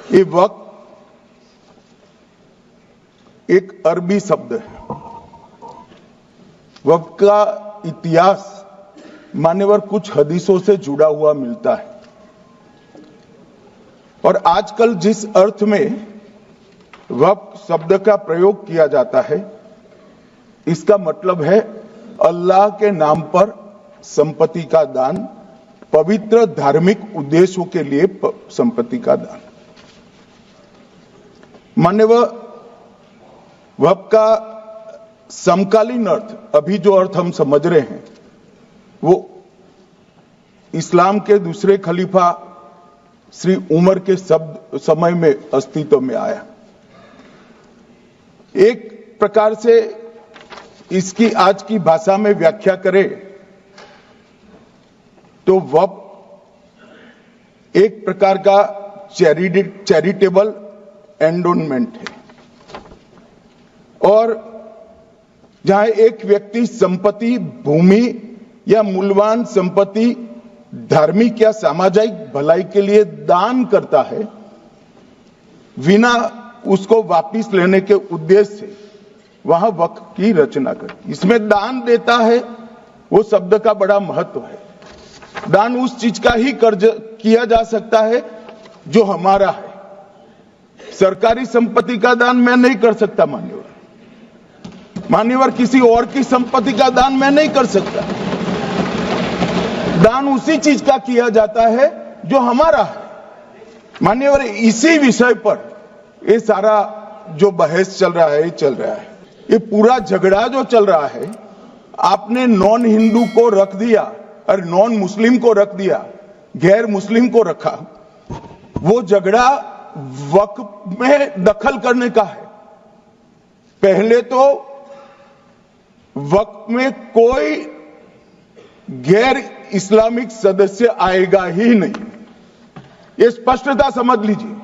ये वक्फ एक अरबी शब्द है। वक्फ का इतिहास मान्यवर कुछ हदीसों से जुड़ा हुआ मिलता है और आजकल जिस अर्थ में वक्फ शब्द का प्रयोग किया जाता है, इसका मतलब है अल्लाह के नाम पर संपत्ति का दान, पवित्र धार्मिक उद्देश्यों के लिए संपत्ति का दान। मान्यवर वक्फ का समकालीन अर्थ, अभी जो अर्थ हम समझ रहे हैं, वो इस्लाम के दूसरे खलीफा श्री उमर के समय में अस्तित्व में आया। एक प्रकार से इसकी आज की भाषा में व्याख्या करें तो वक्फ एक प्रकार का चैरिटेबल एंडोनमेंट है और जहां एक व्यक्ति संपत्ति, भूमि या मूल्यवान संपत्ति धार्मिक या सामाजिक भलाई के लिए दान करता है, बिना उसको वापस लेने के उद्देश्य से वहां वक्फ की रचना करती। इसमें दान देता है, वो शब्द का बड़ा महत्व है। दान उस चीज का ही किया जा सकता है जो हमारा है। सरकारी संपत्ति का दान मैं नहीं कर सकता मान्यवर किसी और की संपत्ति का दान मैं नहीं कर सकता। दान उसी चीज का किया जाता है जो हमारा है। मान्यवर इसी विषय पर ये सारा जो बहस चल रहा है, ये पूरा झगड़ा जो चल रहा है, आपने नॉन हिंदू को रख दिया और नॉन मुस्लिम को रख दिया, गैर मुस्लिम को रखा। वो झगड़ा वक्फ में दखल करने का है। पहले तो वक्फ में कोई गैर इस्लामिक सदस्य आएगा ही नहीं, ये स्पष्टता समझ लीजिए।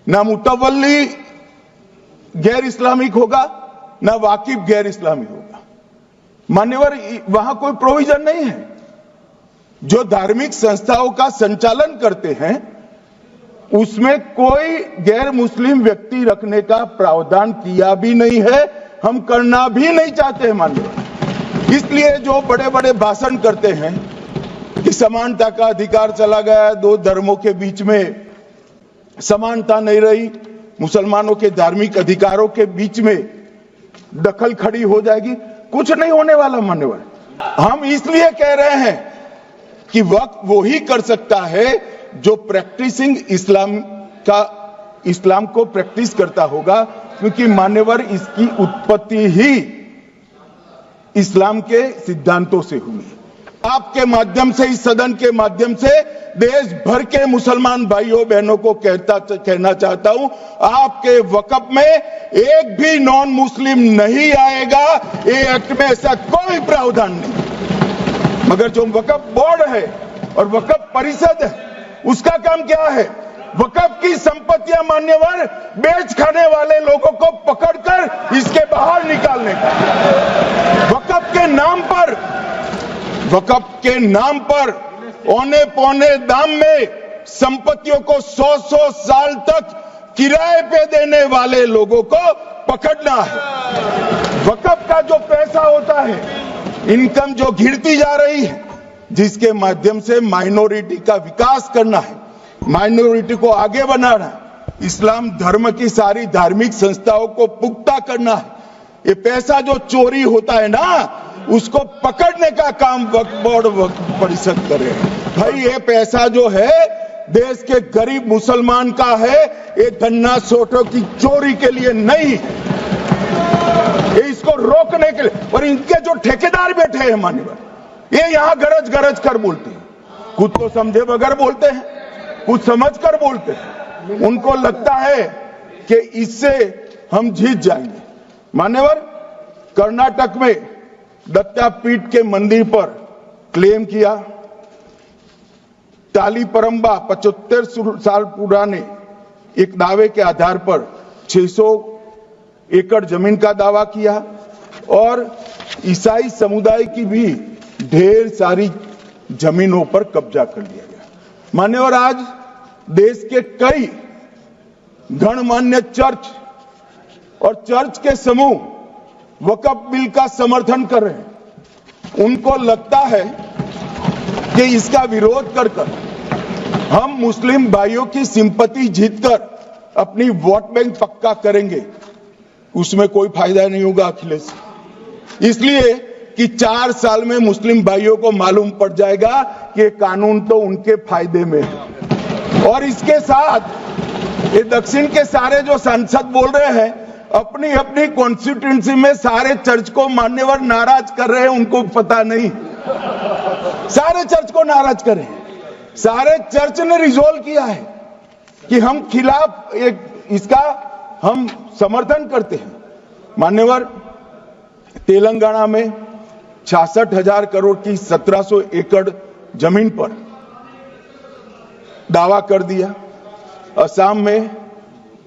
ना मुतवल्ली गैर इस्लामिक होगा, ना वाकिफ गैर इस्लामिक होगा। मान्यवर वहां कोई प्रोविजन नहीं है। जो धार्मिक संस्थाओं का संचालन करते हैं उसमें कोई गैर मुस्लिम व्यक्ति रखने का प्रावधान किया भी नहीं है, हम करना भी नहीं चाहते हैं मान्यवर। इसलिए जो बड़े बड़े भाषण करते हैं कि समानता का अधिकार चला गया, दो धर्मों के बीच में समानता नहीं रही, मुसलमानों के धार्मिक अधिकारों के बीच में दखल खड़ी हो जाएगी, कुछ नहीं होने वाला मान्यवर। हम इसलिए कह रहे हैं कि वक्फ वो ही कर सकता है जो प्रैक्टिसिंग इस्लाम को प्रैक्टिस करता होगा, क्योंकि मान्यवर इसकी उत्पत्ति ही इस्लाम के सिद्धांतों से हुई। आपके माध्यम से, इस सदन के माध्यम से देश भर के मुसलमान भाइयों बहनों को कहना चाहता हूं, आपके वक्फ में एक भी नॉन मुस्लिम नहीं आएगा। ये एक्ट में ऐसा कोई प्रावधान नहीं। मगर जो वक्फ बोर्ड है और वक्फ परिषद है, उसका काम क्या है? वक्फ की संपत्तियां मान्यवर बेच खाने वाले लोगों को पकड़कर इसके बाहर निकालने का। वक्फ के नाम पर औने पौने दाम में संपत्तियों को 100 साल तक किराए पे देने वाले लोगों को पकड़ना है। वक्फ का जो पैसा होता है, इनकम जो गिरती जा रही है, जिसके माध्यम से माइनॉरिटी का विकास करना है, माइनॉरिटी को आगे बढ़ाना है, इस्लाम धर्म की सारी धार्मिक संस्थाओं को पुख्ता करना है। ये पैसा जो चोरी होता है ना, उसको पकड़ने का काम वक्फ बोर्ड, वक्फ परिषद करे। भाई ये पैसा जो है देश के गरीब मुसलमान का है, ये धन्ना सोटों की चोरी के लिए नहीं, ये इसको रोकने के लिए। और इनके जो ठेकेदार बैठे हैं मान्यवर, ये यहां गरज कर बोलते हैं, कुछ तो समझे बगैर बोलते हैं, कुछ समझ कर बोलते हैं। उनको लगता है कि इससे हम जीत जाएंगे। मान्यवर कर्नाटक में दत्तापीठ के मंदिर पर क्लेम किया, तालीपरंबा 75 साल पुराने एक दावे के आधार पर 600 एकड़ जमीन का दावा किया और ईसाई समुदाय की भी ढेर सारी जमीनों पर कब्जा कर लिया गया। मान्यवर आज देश के कई गणमान्य चर्च और चर्च के समूह वक्फ बिल का समर्थन कर रहे हैं। उनको लगता है कि इसका विरोध कर हम मुस्लिम भाइयों की सिंपैथी जीतकर अपनी वोट बैंक पक्का करेंगे। उसमें कोई फायदा नहीं होगा अखिलेश, इसलिए कि 4 साल में मुस्लिम भाइयों को मालूम पड़ जाएगा कि ये कानून तो उनके फायदे में है। और इसके साथ ये दक्षिण के सारे जो सांसद बोल रहे हैं, अपनी अपनी कॉन्स्टिट्यूंसी में सारे चर्च को मान्यवर नाराज कर रहे हैं, उनको पता नहीं। सारे चर्च को नाराज कर रहे हैं। सारे चर्च ने रिजोल्व किया है कि हम खिलाफ इसका हम समर्थन करते हैं। मान्यवर, तेलंगाना में 66,000 करोड़ की 1700 एकड़ जमीन पर दावा कर दिया। असम में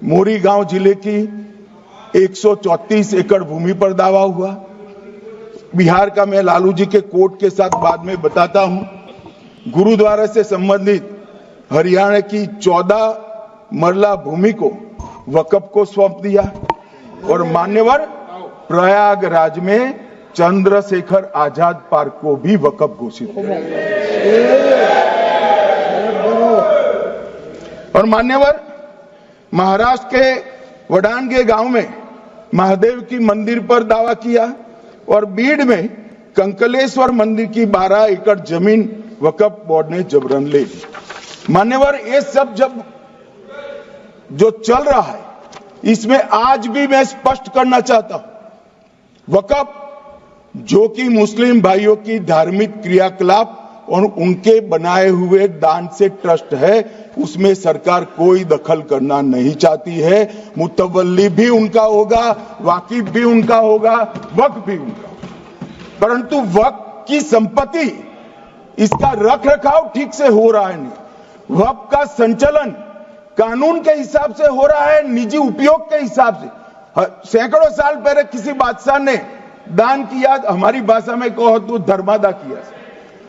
मोरीगांव जिले की 134 एकड़ भूमि पर दावा हुआ। बिहार का मैं लालू जी के कोर्ट के साथ बाद में बताता हूं। गुरुद्वारा से संबंधित हरियाणा की 14 मरला भूमि को वक्फ को सौंप दिया। और मान्यवर, प्रयागराज में चंद्रशेखर आजाद पार्क को भी वक्फ घोषित किया। और मान्यवर, महाराष्ट्र के वडानगे गांव में महादेव की मंदिर पर दावा किया। और बीड में कंकलेश्वर मंदिर की 12 एकड़ जमीन वक्फ बोर्ड ने जबरन ले ली। मान्यवर, ये सब जब जो चल रहा है, इसमें आज भी मैं स्पष्ट करना चाहता हूं, वक्फ जो कि मुस्लिम भाइयों की धार्मिक क्रियाकलाप और उनके बनाए हुए दान से ट्रस्ट है, उसमें सरकार कोई दखल करना नहीं चाहती है। मुतवल्ली भी उनका होगा, वाकिफ भी उनका होगा, वक्फ भी उनका होगा। परंतु वक्फ की संपत्ति, इसका रख रखाव ठीक से हो रहा है नहीं। वक्फ का संचालन कानून के हिसाब से हो रहा है, निजी उपयोग के हिसाब से। सैकड़ों साल पहले किसी बादशाह ने दान किया, हमारी भाषा में कहो तो धर्मादा किया।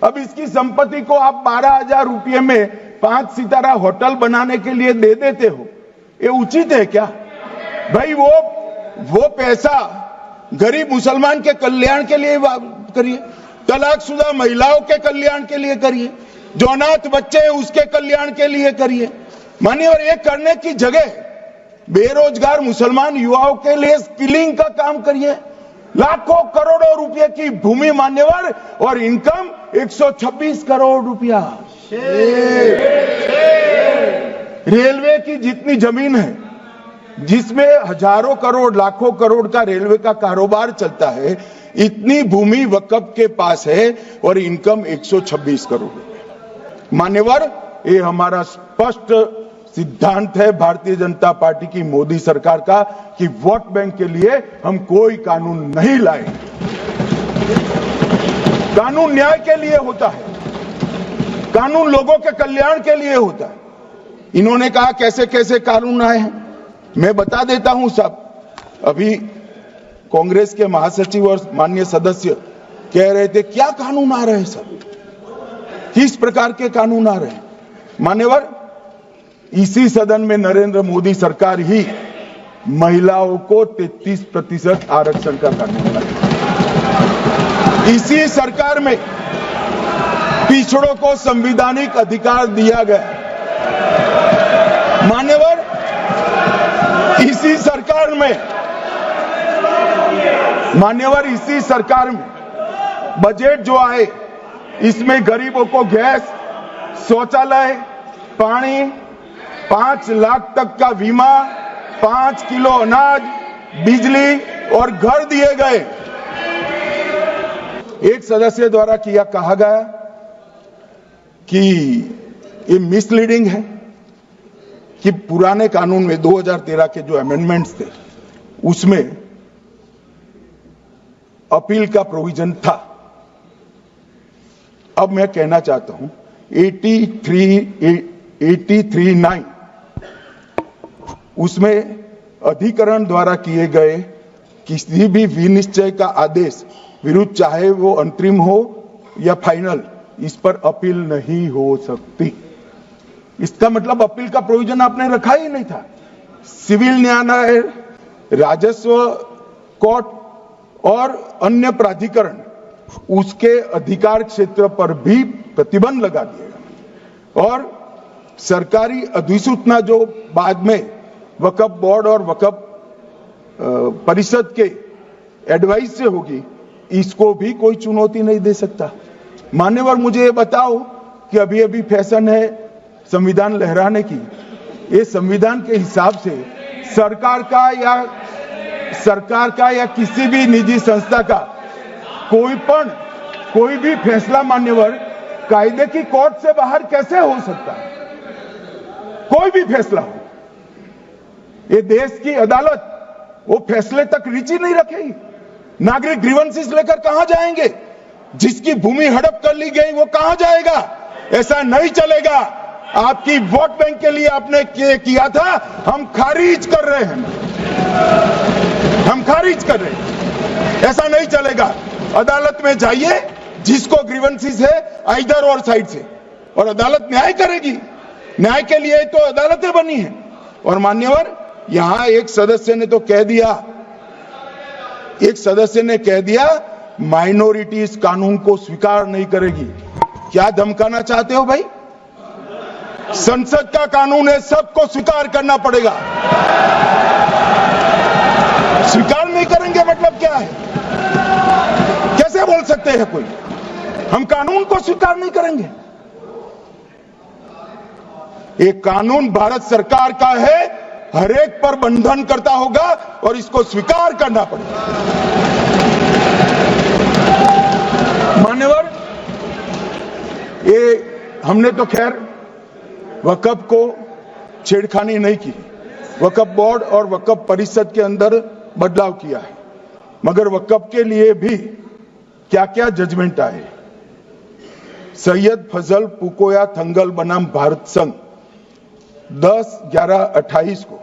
अब इसकी संपत्ति को आप 12,000 रुपये में 5 सितारा होटल बनाने के लिए दे देते हो, ये उचित है क्या भाई? वो पैसा गरीब मुसलमान के कल्याण के लिए करिए, तलाकशुदा महिलाओं के कल्याण के लिए करिए, जो अनाथ बच्चे हैं उसके कल्याण के लिए करिए। मानिए, और ये करने की जगह बेरोजगार मुसलमान युवाओं के लिए स्किलिंग का काम करिए। लाखों करोड़ों रुपए की भूमि मान्यवर, और इनकम 126 करोड़ रुपया। रेलवे की जितनी जमीन है, जिसमें हजारों करोड़ लाखों करोड़ का रेलवे का कारोबार चलता है, इतनी भूमि वक्फ के पास है और इनकम 126 करोड़। मान्यवर, ये हमारा स्पष्ट सिद्धांत है भारतीय जनता पार्टी की, मोदी सरकार का, कि वोट बैंक के लिए हम कोई कानून नहीं लाए। कानून न्याय के लिए होता है, कानून लोगों के कल्याण के लिए होता है। इन्होंने कहा कैसे कैसे कानून आए हैं, मैं बता देता हूं सब। अभी कांग्रेस के महासचिव और माननीय सदस्य कह रहे थे क्या कानून आ रहे हैं सब, किस प्रकार के कानून आ रहे हैं। मान्यवर, इसी सदन में नरेंद्र मोदी सरकार ही महिलाओं को 33% आरक्षण का कानून लाया। इसी सरकार में पिछड़ों को संवैधानिक अधिकार दिया गया। मान्यवर, इसी सरकार में बजट जो आए, इसमें गरीबों को गैस, शौचालय, पानी, 5 लाख तक का बीमा, 5 किलो अनाज, बिजली और घर दिए गए। एक सदस्य द्वारा कहा गया कि ये मिसलीडिंग है कि पुराने कानून में 2013 के जो अमेंडमेंट्स थे, उसमें अपील का प्रोविजन था। अब मैं कहना चाहता हूं 83(9) उसमें अधिकरण द्वारा किए गए किसी भी विनिश्चय का आदेश विरुद्ध, चाहे वो अंतरिम हो या फाइनल, इस पर अपील नहीं हो सकती। इसका मतलब अपील का प्रोविजन आपने रखा ही नहीं था। सिविल न्यायालय, राजस्व कोर्ट और अन्य प्राधिकरण उसके अधिकार क्षेत्र पर भी प्रतिबंध लगा दिएगा और सरकारी अधिसूचना जो बाद में वक्फ बोर्ड और वक्फ परिषद के एडवाइस से होगी, इसको भी कोई चुनौती नहीं दे सकता। मान्यवर, मुझे ये बताओ कि अभी अभी फैशन है संविधान लहराने की, ये संविधान के हिसाब से सरकार का या किसी भी निजी संस्था का कोई भी फैसला मान्यवर कायदे की कोर्ट से बाहर कैसे हो सकता है? कोई भी फैसला हो, ये देश की अदालत वो फैसले तक रुचि नहीं रखेगी। नागरिक ग्रीवेंसेस लेकर कहां जाएंगे? जिसकी भूमि हड़प कर ली गई वो कहां जाएगा? ऐसा नहीं चलेगा। आपकी वोट बैंक के लिए आपने किया था, हम खारिज कर रहे हैं, हम खारिज कर रहे हैं। ऐसा नहीं चलेगा। अदालत में जाइए, जिसको ग्रीवेंसेस है इधर और साइड से, और अदालत न्याय करेगी। न्याय के लिए तो अदालतें बनी है। और मान्यवर, यहां एक सदस्य ने कह दिया माइनॉरिटी इस कानून को स्वीकार नहीं करेगी। क्या धमकाना चाहते हो भाई? संसद का कानून है, सबको स्वीकार करना पड़ेगा। स्वीकार नहीं करेंगे मतलब क्या है? कैसे बोल सकते हैं कोई हम कानून को स्वीकार नहीं करेंगे? एक कानून भारत सरकार का है, हर एक पर बंधन करता होगा और इसको स्वीकार करना पड़ेगा। मान्यवर, ये हमने तो खैर वक्फ को छेड़खानी नहीं की, वक्फ बोर्ड और वक्फ परिषद के अंदर बदलाव किया है, मगर वक्फ के लिए भी क्या क्या जजमेंट आए। सैयद फजल पुकोया थंगल बनाम भारत संघ 10/11/28 को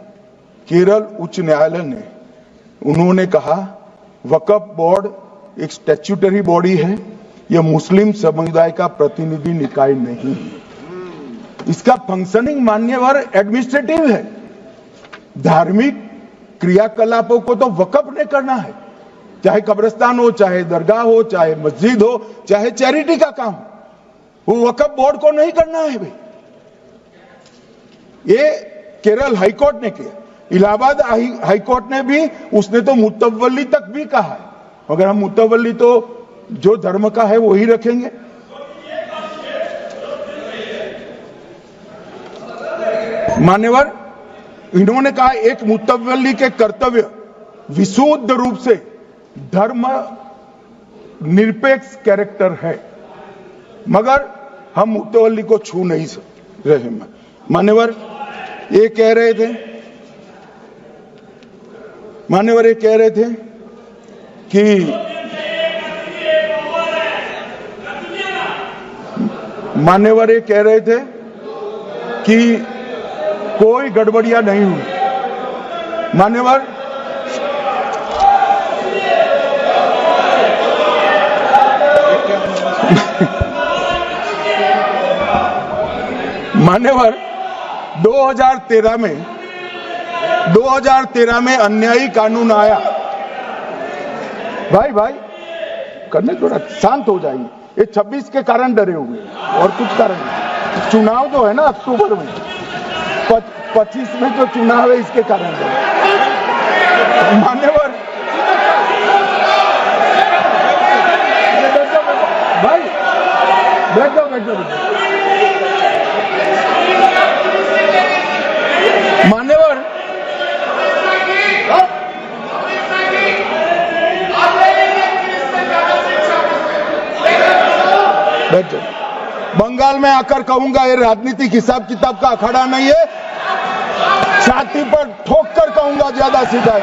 केरल उच्च न्यायालय ने उन्होंने कहा वक्फ बोर्ड एक स्टैट्यूटरी बॉडी है, यह मुस्लिम समुदाय का प्रतिनिधि निकाय नहीं है। इसका फंक्शनिंग मान्यवर एडमिनिस्ट्रेटिव है। धार्मिक क्रियाकलापों को तो वक्फ ने करना है, चाहे कब्रिस्तान हो, चाहे दरगाह हो, चाहे मस्जिद हो, चाहे चैरिटी का काम, वो वक्फ बोर्ड को नहीं करना है भाई। ये केरल हाईकोर्ट ने किया, इलाहाबाद हाईकोर्ट ने भी, उसने तो मुतवल्ली तक भी कहा है, मगर हम मुतवल्ली तो जो धर्म का है वही रखेंगे। मान्यवर, इन्होंने कहा एक मुतवल्ली के कर्तव्य विशुद्ध रूप से धर्म निरपेक्ष कैरेक्टर है, मगर हम मुतवल्ली को छू नहीं रहे। मान्यवर ये कह रहे थे कि मान्यवर ये कह रहे थे कि कोई गड़बड़ियां नहीं हुई। मान्यवर, मान्यवर 2013 में अन्यायी कानून आया। भाई करने थोड़ा शांत हो जाइए। ये 26 के कारण डरे हुए और कुछ कारण नहीं। चुनाव जो है ना अक्टूबर में, 25 में जो चुनाव है इसके कारण डरे। मान्यवर भाई बैठ जाओ। मान्यवर बैठ जाओ। बंगाल में आकर कहूंगा ये राजनीतिक हिसाब किताब का अखाड़ा नहीं है, छाती पर ठोक कर कहूंगा ज्यादा सीधा है।